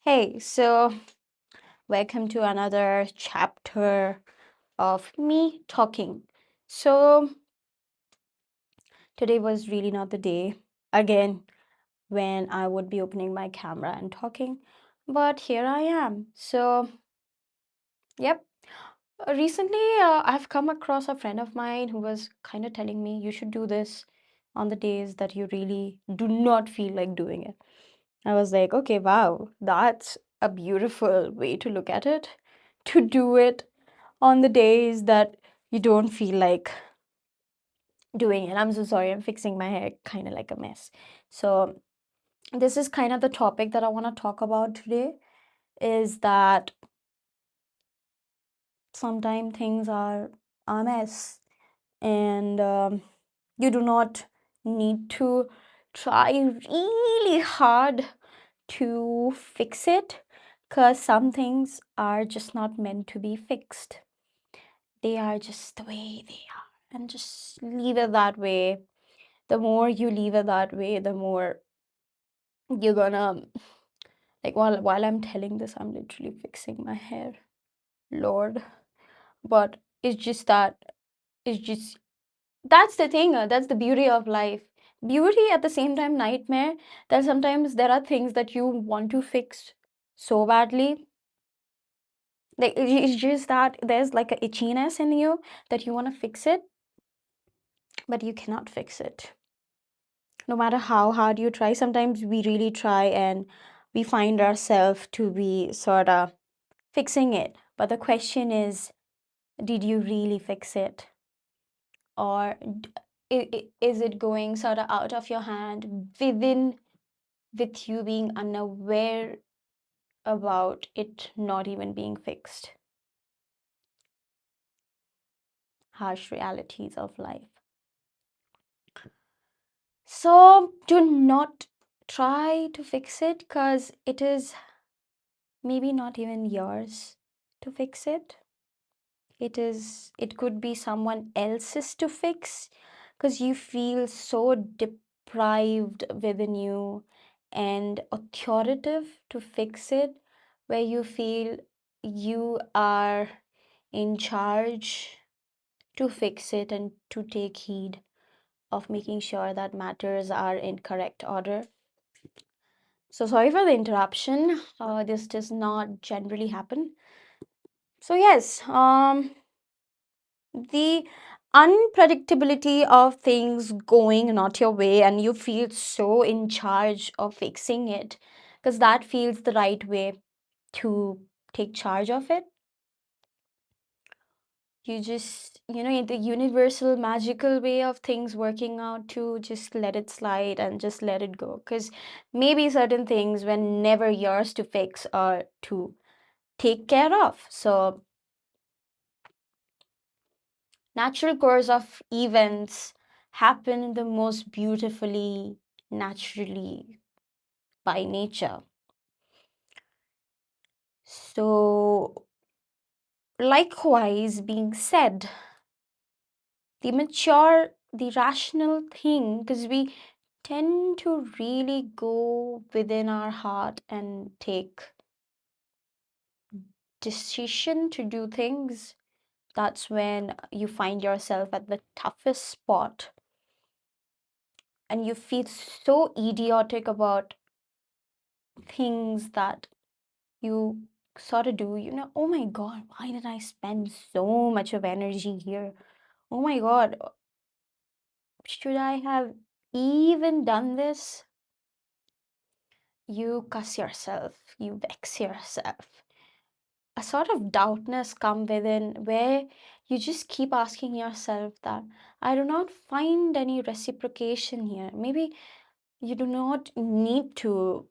Hey, so welcome to another chapter of me talking. So, today was really not the day again when I would be opening my camera and talking, but here I am. So, yep. Recently, I've come across a friend of mine who was kind of telling me you should do this on the days that you really do not feel like doing it. I was like, okay, wow, that's a beautiful way to look at it. To do it on the days that you don't feel like doing it. I'm so sorry, I'm fixing my hair kind of like a mess. So, this is kind of the topic that I want to talk about today is that sometimes things are a mess and you do not need to try really hard to fix it because some things are just not meant to be fixed. They are just the way they are, and just leave it that way. The more you leave it that way, the more you're gonna like while I'm telling this, I'm literally fixing my hair. Lord. But it's just that it's just that's the thing, that's the beauty of life. Beauty at the same time nightmare, that sometimes there are things that you want to fix so badly. Like it's just that there's like a itchiness in you that you want to fix it, but you cannot fix it. No matter how hard you try, sometimes we really try and we find ourselves to be sort of fixing it. But the question is, did you really fix it? Or is it going sort of out of your hand with you being unaware about it not even being fixed? Harsh realities of life. So do not try to fix it because it is maybe not even yours to fix it. It could be someone else's to fix because you feel so deprived within you and authoritative to fix it, where you feel you are in charge to fix it and to take heed of making sure that matters are in correct order. So sorry for the interruption. This does not generally happen. So yes, the unpredictability of things going not your way and you feel so in charge of fixing it because that feels the right way to take charge of it. You just, the universal magical way of things working out, to just let it slide and just let it go, because maybe certain things were never yours to fix or to take care of. So natural course of events happen the most beautifully, naturally, by nature. So, likewise, being said, the mature, the rational thing, because we tend to really go within our heart and take decision to do things. That's when you find yourself at the toughest spot and you feel so idiotic about things that you sort of do. Oh my god, why did I spend so much of energy here? Oh my god, should I have even done this? You cuss yourself, you vex yourself. A sort of doubtness come within where you just keep asking yourself that I do not find any reciprocation here. Maybe you do not need to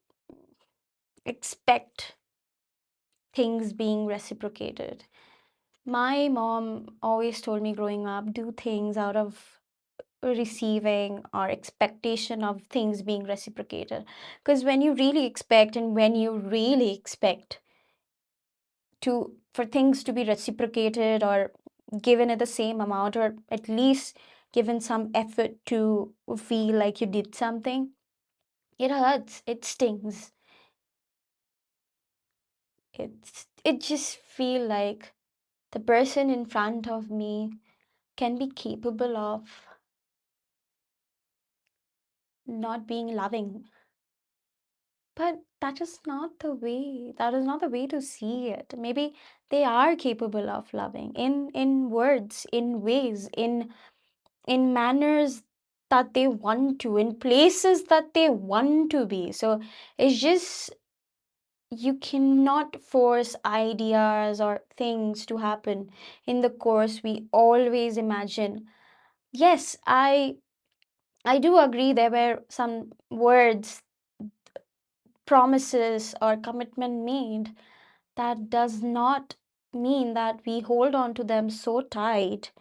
expect things being reciprocated. My mom always told me growing up, do things out of receiving or expectation of things being reciprocated. Because when you really expect and when you really expect to for things to be reciprocated or given at the same amount, or at least given some effort to feel like you did something, it hurts, it stings. it just feel like the person in front of me can be capable of not being loving. But that is not the way. That is not the way to see it. Maybe they are capable of loving in words, in ways, in manners that they want to, in places that they want to be. So it's just you cannot force ideas or things to happen in the course we always imagine. Yes, I do agree there were some words, promises or commitment made. That does not mean that we hold on to them so tight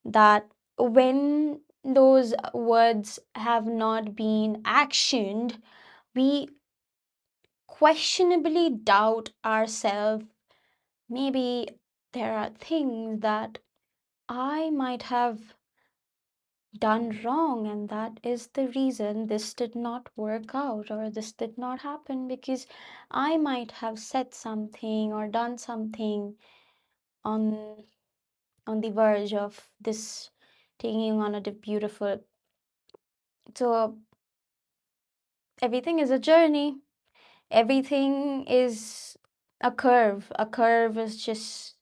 that when those words have not been actioned, we questionably doubt ourselves. Maybe there are things that I might have done wrong, and that is the reason this did not work out or this did not happen, because I might have said something or done something on the verge of this taking on a beautiful. So everything is a journey. Everything is a curve. A curve is just,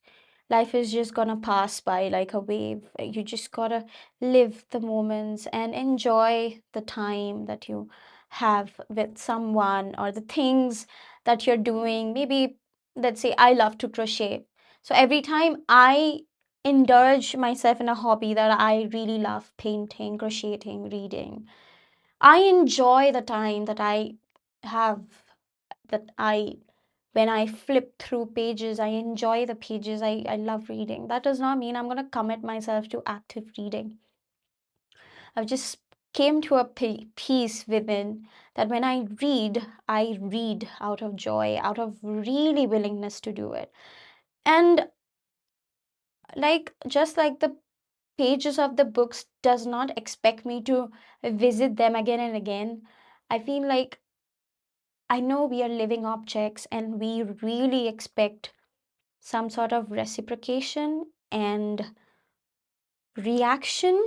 life is just gonna pass by like a wave. You just gotta live the moments and enjoy the time that you have with someone or the things that you're doing. Maybe, let's say, I love to crochet. So every time I indulge myself in a hobby that I really love, painting, crocheting, reading, I enjoy the time that I have, that I, when I flip through pages, I enjoy the pages. I love reading. That does not mean I'm going to commit myself to active reading. I've just came to a peace within that when I read out of joy, out of really willingness to do it. And like, just like the pages of the books does not expect me to visit them again and again, I feel like I know we are living objects and we really expect some sort of reciprocation and reaction.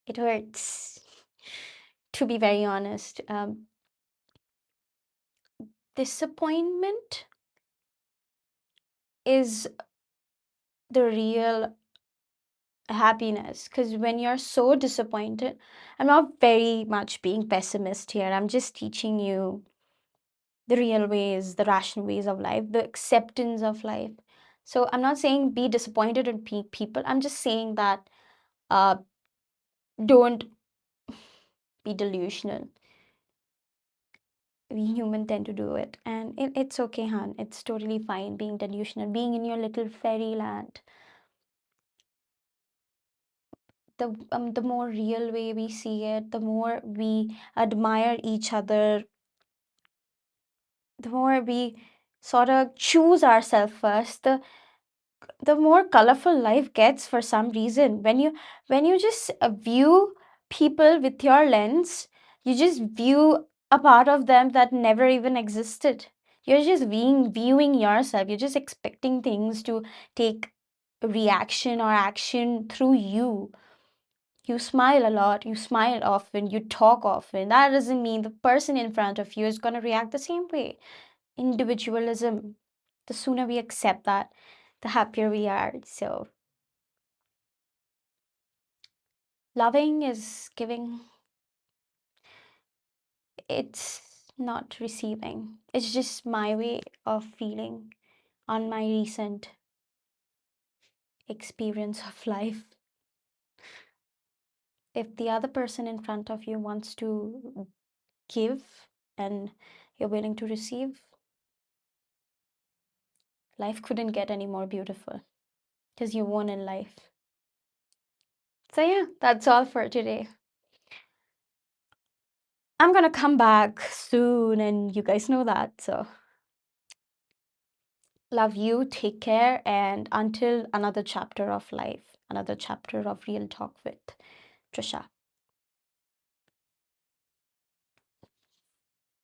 It hurts, to be very honest. Disappointment is the real happiness, because when you're so disappointed, I'm not very much being pessimist here. I'm just teaching you the real ways, the rational ways of life, the acceptance of life. So I'm not saying be disappointed in people. I'm just saying that uh, don't be delusional. We human tend to do it, and it's okay, Han. It's totally fine being delusional, being in your little fairyland. The more real way we see it, the more we admire each other, the more we sort of choose ourselves first, the more colorful life gets for some reason. When you just view people with your lens, you just view a part of them that never even existed. You're just viewing yourself. You're just expecting things to take reaction or action through you. You smile a lot, you smile often, you talk often. That doesn't mean the person in front of you is going to react the same way. Individualism, the sooner we accept that, the happier we are. So loving is giving, it's not receiving. It's just my way of feeling on my recent experience of life. If the other person in front of you wants to give and you're willing to receive, life couldn't get any more beautiful because you won in life. So, yeah, that's all for today. I'm gonna come back soon, and you guys know that. So, love you, take care, and until another chapter of life, another chapter of Real Talk with Trisha.